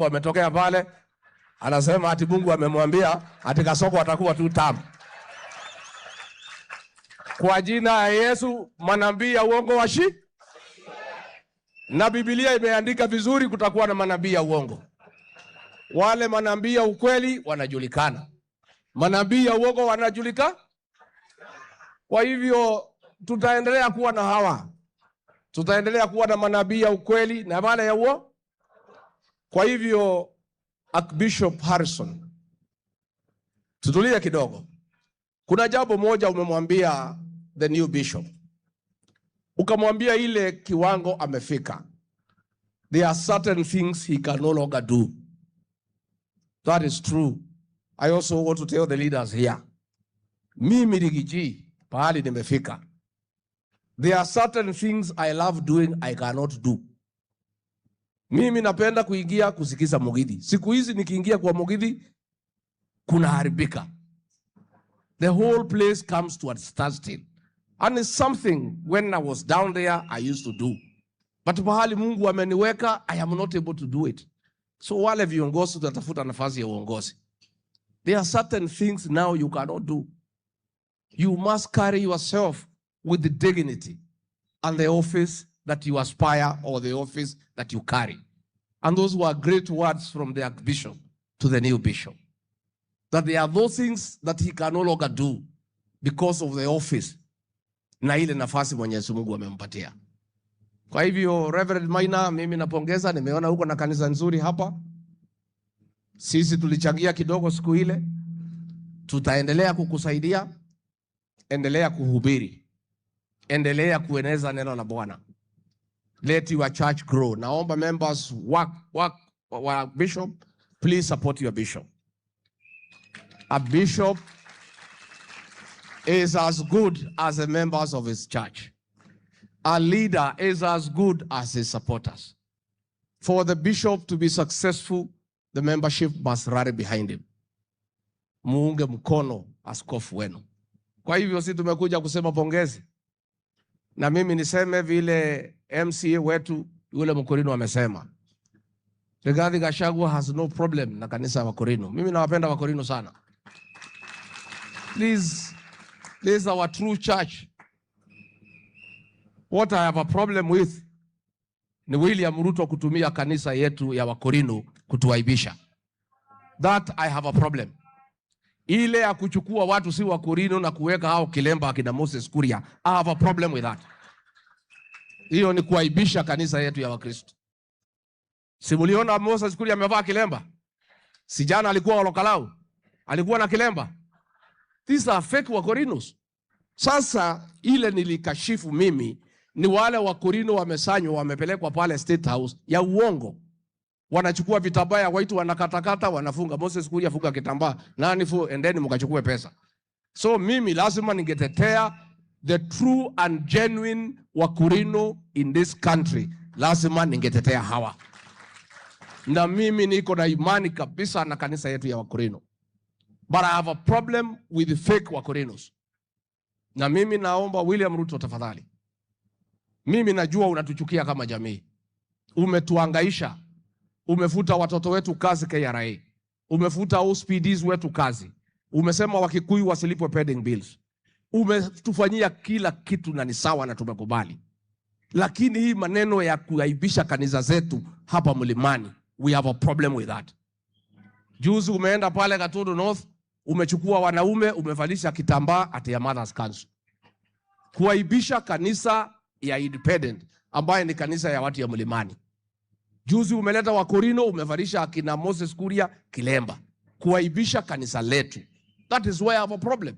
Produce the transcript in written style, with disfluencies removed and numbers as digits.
Ametokea pale anasema ati Mungu amemwambia ati Kasoko atakuwa tu tamu. Kwa jina ya Yesu manabii ya uongo washi. Na Biblia imeandika vizuri kutakuwa na manabii ya uongo. Wale manabii ya ukweli wanajulikana. Manabii ya uongo wanajulikana. Kwa hivyo tutaendelea kuwa na hawa. Tutaendelea kuwa na manabii ya ukweli na wale ya uongo. Kwa hivyo Archbishop Harrison, tutulie kidogo. Kuna jambo moja umemwambia the new bishop. Ukamwambia ile kiwango amefika. There are certain things he can no longer do. That is true. I also want to tell the leaders here. Mimi Rigiji, pahali nimefika. There are certain things I love doing I cannot do. Mimi napenda kuingia kusikiza Mugithi. Siku hizi nikiingia kwa Mugithi kuna haribika. The whole place comes to a standstill. And it's something when I was down there I used to do. But pahali Mungu ameniweka, I am not able to do it. So wale viongozi tutatafuta nafasi ya uongozi. There are certain things now you cannot do. You must carry yourself with the dignity and the office that you aspire or the office that you carry. And those were great words from the Archbishop to the new bishop. That there are those things that he can no longer do because of the office na ile nafasi Mwenyezi Mungu amempatia. Kwa hivyo Reverend Maina, mimi napongeza, nimeona huko na kanisa nzuri hapa. Sisi tulichangia kidogo siku ile. Tutaendelea kukusaidia. Endelea kuhubiri. Endelea kueneza neno la Bwana. Let your church grow. Naomba members work bishop, please support your bishop. A bishop is as good as the members of his church. A leader is as good as his supporters. For the bishop to be successful, the membership must rally behind him. Muunge mkono askofu wenu. Kwa hivyo sisi tumekuja kusema pongezi. Na mimi niseme vile MCA wetu yule Mkorino amesema. Rigathi Gachagua has no problem na kanisa ya Wakorino. Mimi nawapenda Wakorino sana. This is our true church. What I have a problem with ni William Ruto kutumia kanisa yetu ya Wakorino kutuaibisha. That I have a problem. Ile ya kuchukua watu si Wakorino na kuweka hao kilemba akina Moses Kuria. I have a problem with that. Hiyo ni kuaibisha kanisa yetu ya Wakristo. Simuliona Moses Kuria amevaa kilemba? Si jana alikuwa Olokalau? Alikuwa na kilemba? These are fake Wakorinos. Sasa ile nilikashifu mimi ni wale Wakorino wamesanywa wamepelekwa pale State House ya uongo. Wanachukua vitambaa ya watu wanakatakata wanafunga. Moses Kuria funga kitambaa. Nani endeni mkachukue pesa. So mimi lazima ningetetea the true and genuine Wakorino in this country. Lazima ningetetea hawa. Na mimi niko na imani kabisa na kanisa yetu ya Wakorino. But I have a problem with the fake Wakorinos. Na mimi naomba William Ruto tafadhali. Mimi najua unatuchukia kama jamii. Umetuangaisha. Umefuta watoto wetu kazi KRA. Umefuta OSPDs wetu kazi. Umesema Wakikuyu wasilipwe pending bills. Umetufanyia kila kitu na ni sawa na tumekubali. Lakini hii maneno ya kuaibisha kanisa zetu hapa Mlimani, we have a problem with that. Juzi umeenda pale Gatundu North, umechukua wanaume, umevalisha kitambaa ati ya Mothers Council. Kuaibisha kanisa ya Independent ambaye ni kanisa ya watu ya Mlimani. Juzi umeleta Wakorino, umevalisha akina Moses Kuria kilemba. Kuaibisha kanisa letu. That is why I have a problem.